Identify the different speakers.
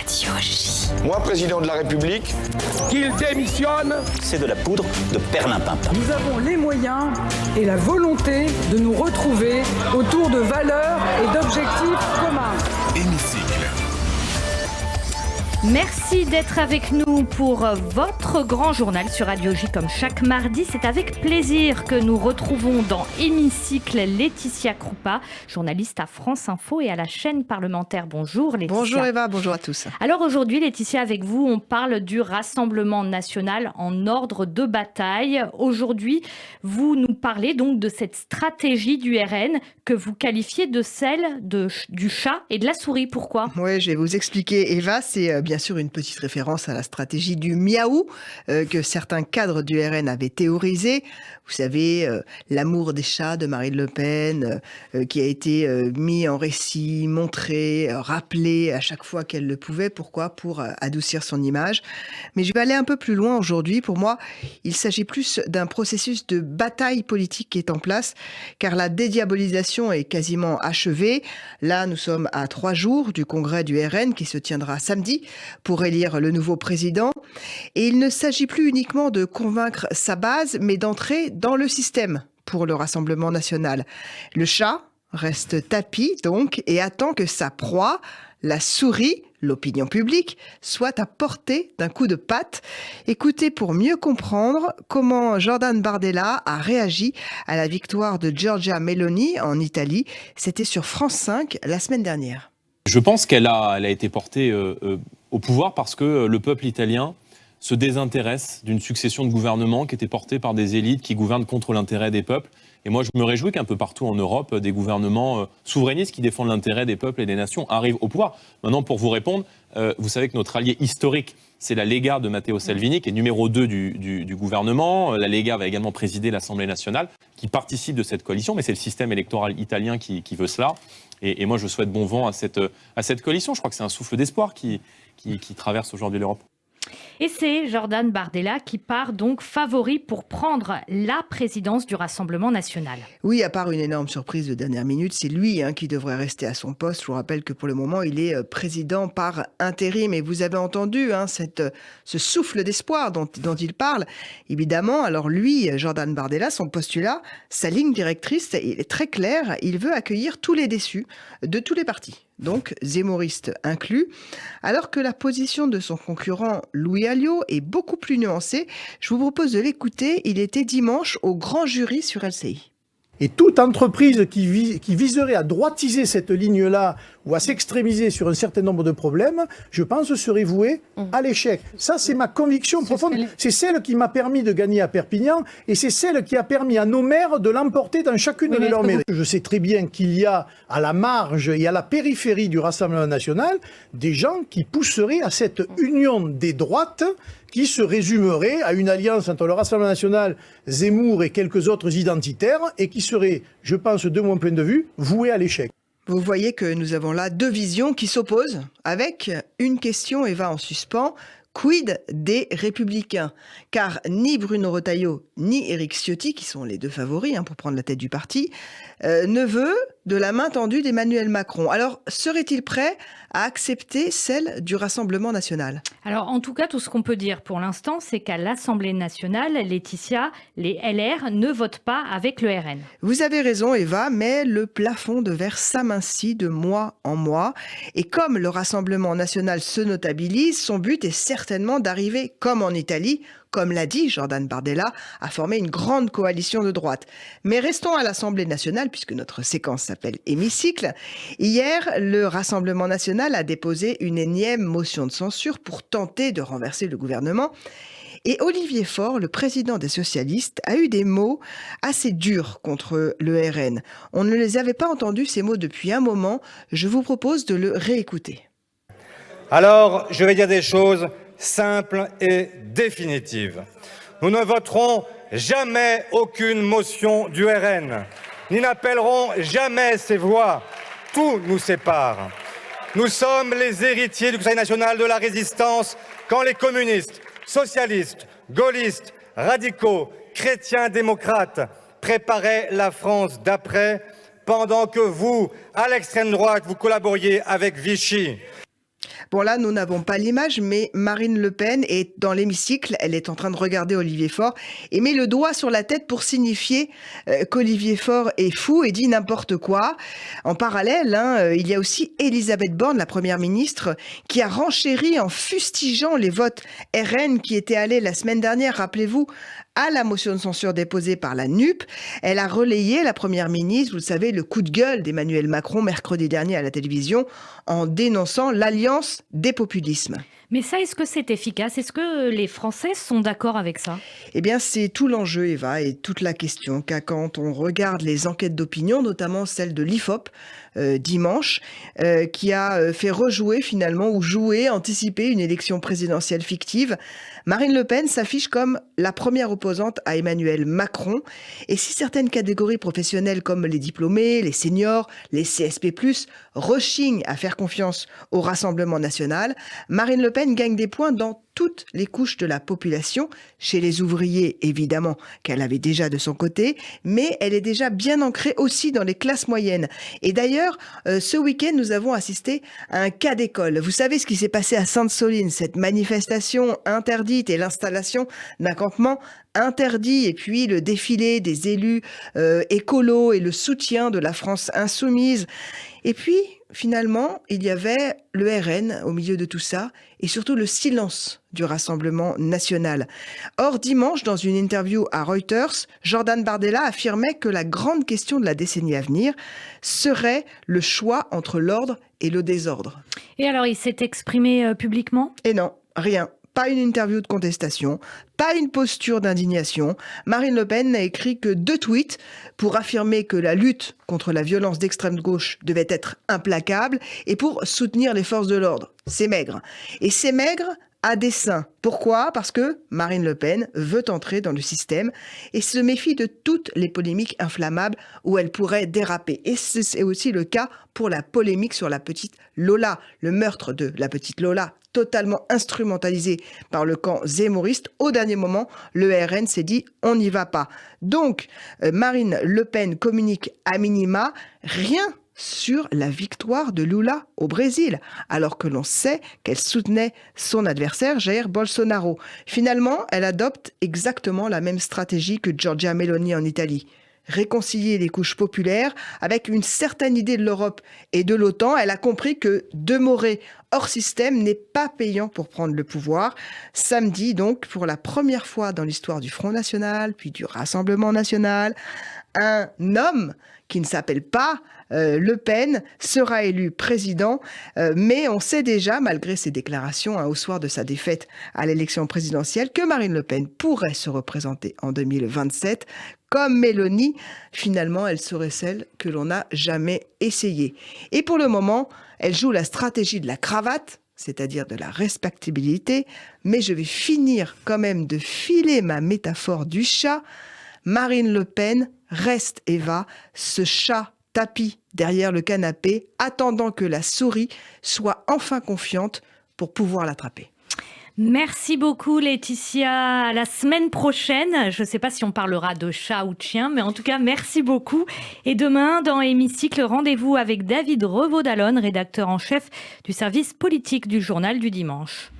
Speaker 1: Radio J.
Speaker 2: Moi, président de la République,
Speaker 3: qu'il démissionne.
Speaker 4: C'est de la poudre de perlimpinpin.
Speaker 5: Nous avons les moyens et la volonté de nous retrouver autour de valeurs et d'objectifs communs.
Speaker 6: Hémicycle.
Speaker 7: Merci d'être avec nous pour votre grand journal sur Radio J comme chaque mardi. C'est avec plaisir que nous retrouvons dans Hémicycle Laetitia Kroupa, journaliste à France Info et à la chaîne parlementaire. Bonjour Laetitia.
Speaker 8: Bonjour Eva, bonjour à tous.
Speaker 7: Alors aujourd'hui Laetitia, avec vous, on parle du Rassemblement national en ordre de bataille. Aujourd'hui, vous nous parlez donc de cette stratégie du RN que vous qualifiez de celle du chat et de la souris. Pourquoi ?
Speaker 8: Oui, je vais vous expliquer Eva, c'est bien sûr une petite référence à la stratégie du miaou que certains cadres du RN avaient théorisé. Vous savez, l'amour des chats de Marine Le Pen qui a été mis en récit, montré, rappelé à chaque fois qu'elle le pouvait. Pourquoi ? Pour adoucir son image. Mais je vais aller un peu plus loin aujourd'hui. Pour moi, il s'agit plus d'un processus de bataille politique qui est en place, car la dédiabolisation est quasiment achevée. Là, nous sommes à 3 jours du congrès du RN qui se tiendra samedi pour élire le nouveau président. Et il ne s'agit plus uniquement de convaincre sa base, mais d'entrer dans le système pour le Rassemblement national. Le chat reste tapis donc et attend que sa proie, la souris, l'opinion publique, soit à portée d'un coup de patte. Écoutez pour mieux comprendre comment Jordan Bardella a réagi à la victoire de Giorgia Meloni en Italie. C'était sur France 5 la semaine dernière.
Speaker 9: Je pense qu'elle a été portée au pouvoir parce que le peuple italien se désintéresse d'une succession de gouvernements qui étaient portés par des élites qui gouvernent contre l'intérêt des peuples. Et moi, je me réjouis qu'un peu partout en Europe, des gouvernements souverainistes qui défendent l'intérêt des peuples et des nations arrivent au pouvoir. Maintenant, pour vous répondre, vous savez que notre allié historique, c'est la Lega de Matteo Salvini, qui est numéro 2 du gouvernement. La Lega va également présider l'Assemblée nationale, qui participe de cette coalition, mais c'est le système électoral italien qui veut cela. Et moi, je souhaite bon vent à cette coalition. Je crois que c'est un souffle d'espoir qui traverse aujourd'hui l'Europe.
Speaker 7: Et c'est Jordan Bardella qui part donc favori pour prendre la présidence du Rassemblement national.
Speaker 8: Oui, à part une énorme surprise de dernière minute, c'est lui qui devrait rester à son poste. Je vous rappelle que pour le moment, il est président par intérim. Et vous avez entendu ce souffle d'espoir dont il parle. Évidemment, alors lui, Jordan Bardella, son postulat, sa ligne directrice, il est très clair. Il veut accueillir tous les déçus de tous les partis, donc zémouristes inclus, alors que la position de son concurrent Louis Alliot est beaucoup plus nuancée. Je vous propose de l'écouter, il était dimanche au grand jury sur LCI.
Speaker 10: Et toute entreprise qui viserait à droitiser cette ligne-là ou à s'extrémiser sur un certain nombre de problèmes, je pense serait vouée à l'échec. Ça, c'est ma conviction profonde. C'est celle qui m'a permis de gagner à Perpignan et c'est celle qui a permis à nos maires de l'emporter dans chacune de leurs mairies. Je sais très bien qu'il y a à la marge et à la périphérie du Rassemblement national des gens qui pousseraient à cette union des droites qui se résumerait à une alliance entre le Rassemblement national, Zemmour et quelques autres identitaires, et qui serait, je pense, de mon point de vue, vouée à l'échec.
Speaker 8: Vous voyez que nous avons là 2 visions qui s'opposent, avec une question, Eva, en suspens. Quid des Républicains ? Car ni Bruno Retailleau, ni Éric Ciotti, qui sont les 2 favoris pour prendre la tête du parti, ne veut de la main tendue d'Emmanuel Macron. Alors, serait-il prêt à accepter celle du Rassemblement national ?
Speaker 7: Alors, en tout cas, tout ce qu'on peut dire pour l'instant, c'est qu'à l'Assemblée nationale, Laetitia, les LR ne votent pas avec le RN.
Speaker 8: Vous avez raison, Eva, mais le plafond de verre s'amincit de mois en mois. Et comme le Rassemblement national se notabilise, son but est certainement d'arriver, comme en Italie, comme l'a dit Jordan Bardella, à former une grande coalition de droite. Mais restons à l'Assemblée nationale, puisque notre séquence s'appelle Hémicycle. Hier, le Rassemblement national a déposé une énième motion de censure pour tenter de renverser le gouvernement. Et Olivier Faure, le président des socialistes, a eu des mots assez durs contre le RN. On ne les avait pas entendus, ces mots, depuis un moment. Je vous propose de le réécouter.
Speaker 11: Alors, je vais dire des choses simples et définitives. Nous ne voterons jamais aucune motion du RN, ni n'appellerons jamais ces voix. Tout nous sépare. Nous sommes les héritiers du Conseil national de la résistance quand les communistes, socialistes, gaullistes, radicaux, chrétiens, démocrates préparaient la France d'après, pendant que vous, à l'extrême droite, vous collaboriez avec Vichy.
Speaker 8: Bon là, nous n'avons pas l'image, mais Marine Le Pen est dans l'hémicycle, elle est en train de regarder Olivier Faure et met le doigt sur la tête pour signifier qu'Olivier Faure est fou et dit n'importe quoi. En parallèle, il y a aussi Elisabeth Borne, la première ministre, qui a renchéri en fustigeant les votes RN qui étaient allés la semaine dernière, rappelez-vous, à la motion de censure déposée par la NUP. Elle a relayé, la première ministre, vous le savez, le coup de gueule d'Emmanuel Macron mercredi dernier à la télévision en dénonçant l'alliance des populismes.
Speaker 7: Mais ça, est-ce que c'est efficace? Est-ce que les Français sont d'accord avec ça?
Speaker 8: Eh bien, c'est tout l'enjeu, Eva, et toute la question, car quand on regarde les enquêtes d'opinion, notamment celle de l'IFOP, dimanche, qui a fait rejouer finalement, ou jouer, anticiper une élection présidentielle fictive, Marine Le Pen s'affiche comme la première opposante à Emmanuel Macron. Et si certaines catégories professionnelles comme les diplômés, les seniors, les CSP+, rechignent à faire confiance au Rassemblement national, Marine Le Pen gagne des points dans toutes les couches de la population, chez les ouvriers évidemment qu'elle avait déjà de son côté, mais elle est déjà bien ancrée aussi dans les classes moyennes. Et d'ailleurs, ce week-end, nous avons assisté à un cas d'école. Vous savez ce qui s'est passé à Sainte-Soline, cette manifestation interdite et l'installation d'un campement interdit, et puis le défilé des élus écolos et le soutien de la France insoumise. Et puis, finalement, il y avait le RN au milieu de tout ça, et surtout le silence du Rassemblement national. Or, dimanche, dans une interview à Reuters, Jordan Bardella affirmait que la grande question de la décennie à venir serait le choix entre l'ordre et le désordre.
Speaker 7: Et alors, il s'est exprimé publiquement ?
Speaker 8: Et non, rien. Pas une interview de contestation, pas une posture d'indignation. Marine Le Pen n'a écrit que 2 tweets pour affirmer que la lutte contre la violence d'extrême gauche devait être implacable et pour soutenir les forces de l'ordre. C'est maigre. Et c'est maigre à dessein. Pourquoi ? Parce que Marine Le Pen veut entrer dans le système et se méfie de toutes les polémiques inflammables où elle pourrait déraper. Et c'est aussi le cas pour la polémique sur la petite Lola, le meurtre de la petite Lola, totalement instrumentalisé par le camp zémoriste. Au dernier moment, le RN s'est dit « on n'y va pas ». Donc, Marine Le Pen communique à minima rien sur la victoire de Lula au Brésil, alors que l'on sait qu'elle soutenait son adversaire Jair Bolsonaro. Finalement, elle adopte exactement la même stratégie que Giorgia Meloni en Italie. Réconcilier les couches populaires avec une certaine idée de l'Europe et de l'OTAN. Elle a compris que demeurer hors système n'est pas payant pour prendre le pouvoir. Samedi, donc, pour la première fois dans l'histoire du Front National, puis du Rassemblement National, un homme qui ne s'appelle pas Le Pen sera élu président, mais on sait déjà, malgré ses déclarations au soir de sa défaite à l'élection présidentielle, que Marine Le Pen pourrait se représenter en 2027. Comme Mélanie, finalement, elle serait celle que l'on n'a jamais essayée. Et pour le moment, elle joue la stratégie de la cravate, c'est-à-dire de la respectabilité, mais je vais finir quand même de filer ma métaphore du chat. Marine Le Pen reste, Eva, ce chat tapis derrière le canapé, attendant que la souris soit enfin confiante pour pouvoir l'attraper.
Speaker 7: Merci beaucoup Laetitia, à la semaine prochaine. Je ne sais pas si on parlera de chat ou de chien, mais en tout cas merci beaucoup. Et demain dans Hémicycle, rendez-vous avec David Revaud-Dallon, rédacteur en chef du service politique du Journal du Dimanche.